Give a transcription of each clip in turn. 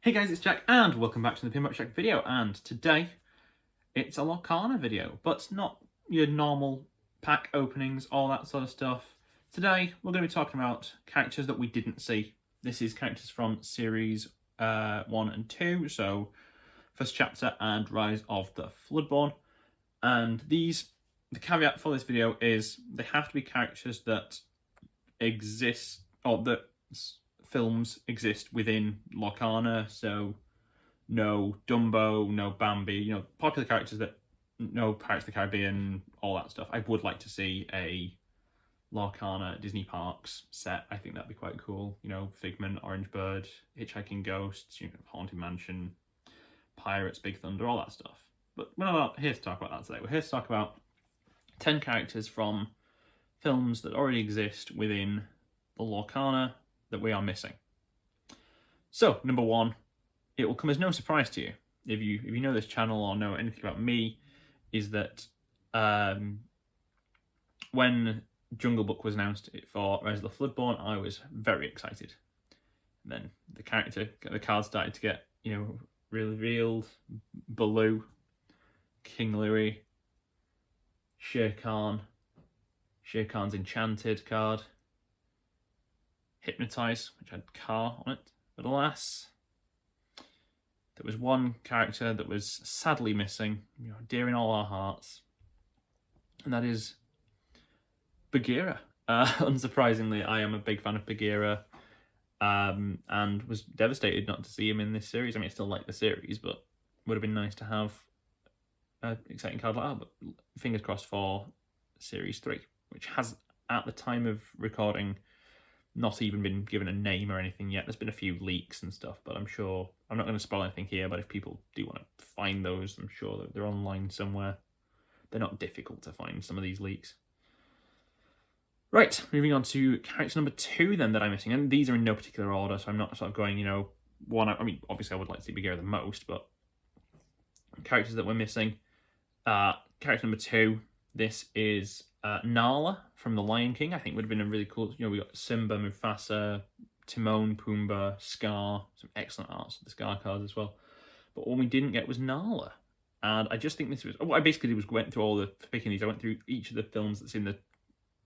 Hey guys, it's Jack and welcome back to the Pinback Jack video, and today it's a Lorcana video, but not your normal pack openings, all that sort of stuff. Today we're going to be talking about characters that we didn't see. This is characters from series 1 and 2, so first chapter and Rise of the Floodborn. And the caveat for this video is they have to be characters that exist, or that films exist within Lorcana, so no Dumbo, no Bambi, popular characters that, no Pirates of the Caribbean, all that stuff. I would like to see a Lorcana Disney Parks set. I think that'd be quite cool. Figment, Orange Bird, Hitchhiking Ghosts, Haunted Mansion, Pirates, Big Thunder, all that stuff. But we're not here to talk about that today. We're here to talk about 10 characters from films that already exist within the Lorcana that we are missing. So, number 1, it will come as no surprise to you if you know this channel or know anything about me, is that when Jungle Book was announced for Rise of the Floodborn, I was very excited. And then the cards started to get revealed. Baloo, King Louis, Shere Khan's Enchanted card, Hypnotize, which had Car on it. But alas, there was one character that was sadly missing, dear in all our hearts, and that is Bagheera. Unsurprisingly, I am a big fan of Bagheera, and was devastated not to see him in this series. I mean, I still like the series, but it would have been nice to have an exciting card like that. But fingers crossed for Series 3, which has, at the time of recording, not even been given a name or anything yet. There's been a few leaks and stuff, but I'm not going to spoil anything here, but if people do want to find those, I'm sure that they're online somewhere. They're not difficult to find, some of these leaks. Right, moving on to character number 2 then that I'm missing, and these are in no particular order, so I'm not sort of going, one. I mean, obviously I would like to see Bagheera the most, but characters that we're missing. Character number 2, this is Nala from The Lion King. I think would have been a really cool, we got Simba, Mufasa, Timon, Pumbaa, Scar, some excellent arts of the Scar cards as well. But what we didn't get was Nala. And I just think this was, what I basically did was went through for picking these, I went through each of the films that's in the,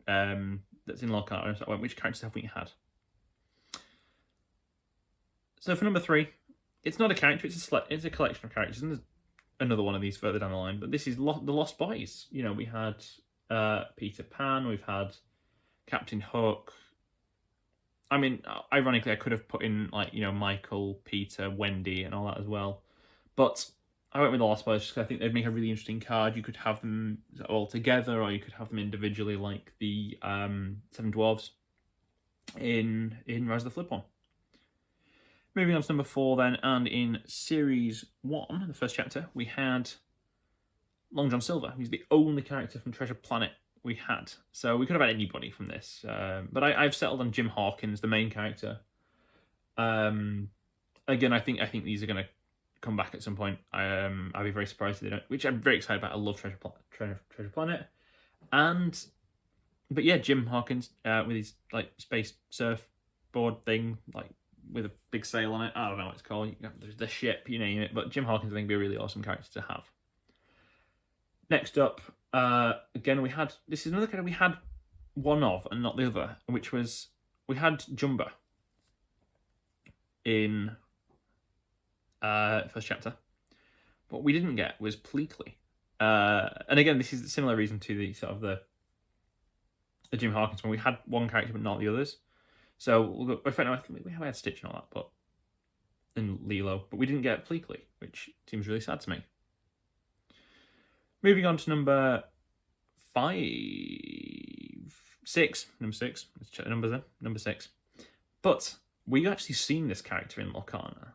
that's in Lorcana, and so I went, which characters have we had? So for number 3, it's not a character, it's a collection of characters, and there's another one of these further down the line, but this is the Lost Boys. We had Peter Pan, we've had Captain Hook. I mean, ironically, I could have put in Michael, Peter, Wendy, and all that as well, but I went with the Lost Boys just because I think they'd make a really interesting card. You could have them all together, or you could have them individually, like the 7 Dwarves in Rise of the Floodborn. Moving on to number 4 then, and in Series 1, the first chapter, we had Long John Silver. He's the only character from Treasure Planet we had. So we could have had anybody from this. But I've settled on Jim Hawkins, the main character. Again, I think these are going to come back at some point. I'll be very surprised if they don't, which I'm very excited about. I love Treasure Planet. But yeah, Jim Hawkins with his space surfboard thing, with a big sail on it. I don't know what it's called. There's the ship, you name it. But Jim Hawkins, I think, would be a really awesome character to have. Next up, again, this is another character we had one of and not the other, which was, we had Jumba in first chapter. What we didn't get was Pleakley. And again, this is a similar reason to the sort of the Jim Hawkins one. We had one character but not the others. So we'll go, I think we have had Stitch and all that, and Lilo, but we didn't get Pleakley, which seems really sad to me. Moving on to number 6. Number 6. Let's check the numbers then. Number 6. But we've actually seen this character in Lorcana,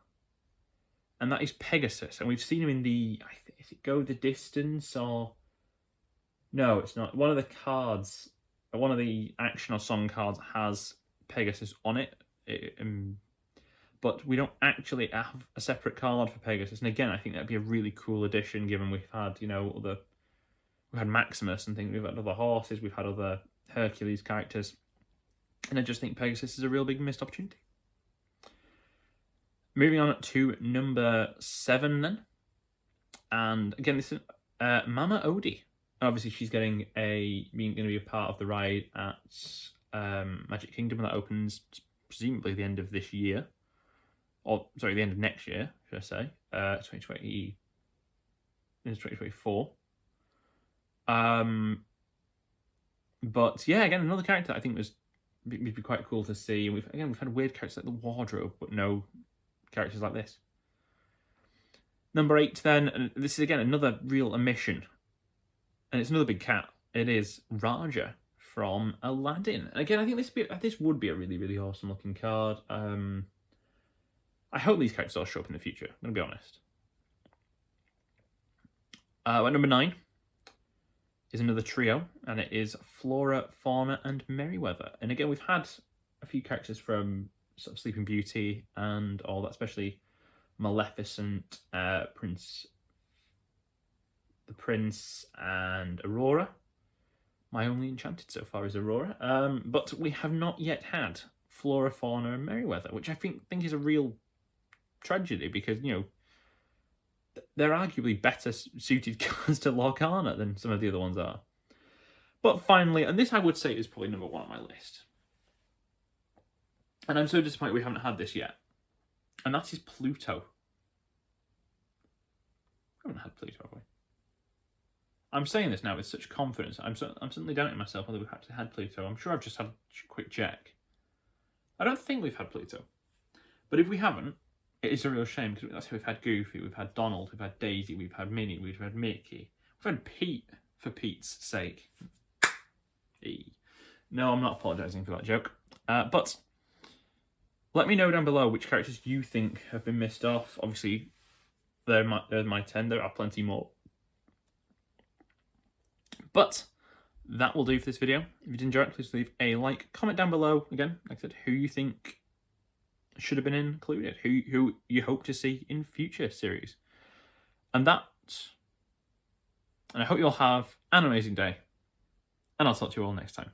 and that is Pegasus. And we've seen him in the, is it Go the Distance, or no, it's not. One of the cards, one of the action or song cards has Pegasus on it, but we don't actually have a separate card for Pegasus. And again, I think that'd be a really cool addition, given we've had we've had Maximus and things, we've had other horses, we've had other Hercules characters, and I just think Pegasus is a real big missed opportunity. Moving on to number 7 then. And again, this is Mama Odie. Obviously, she's going to be a part of the ride at Magic Kingdom, and that opens presumably the end of this year. Or, sorry, the end of next year, should I say. 2024. But yeah, again, another character I think would be quite cool to see. And we've had weird characters like the wardrobe, but no characters like this. Number 8 then, and this is again another real omission. And it's another big cat. It is Raja from Aladdin. And again, I think this would be a really, really awesome looking card. I hope these characters all show up in the future, I'm going to be honest. At number 9 is another trio, and it is Flora, Fauna, and Merryweather. And again, we've had a few characters from sort of Sleeping Beauty and all that, especially Maleficent, the Prince, and Aurora. My only enchanted so far is Aurora. But we have not yet had Flora, Fauna, and Merryweather, which I think is a real tragedy, because, you know, they're arguably better suited cards to Lorcana than some of the other ones are. But finally, and this I would say is probably number 1 on my list, and I'm so disappointed we haven't had this yet, and that is Pluto. We haven't had Pluto, have we? I'm saying this now with such confidence. I'm certainly doubting myself whether we've actually had Pluto. I'm sure I've just had a quick check. I don't think we've had Pluto. But if we haven't, it is a real shame, because that's how we've had Goofy, we've had Donald, we've had Daisy, we've had Minnie, we've had Mickey. We've had Pete, for Pete's sake. No, I'm not apologising for that joke. But let me know down below which characters you think have been missed off. Obviously, there's my 10. There are plenty more. But that will do for this video. If you did enjoy it, please leave a like. Comment down below, again, like I said, who you think should have been included, who you hope to see in future series. And I hope you all have an amazing day, and I'll talk to you all next time.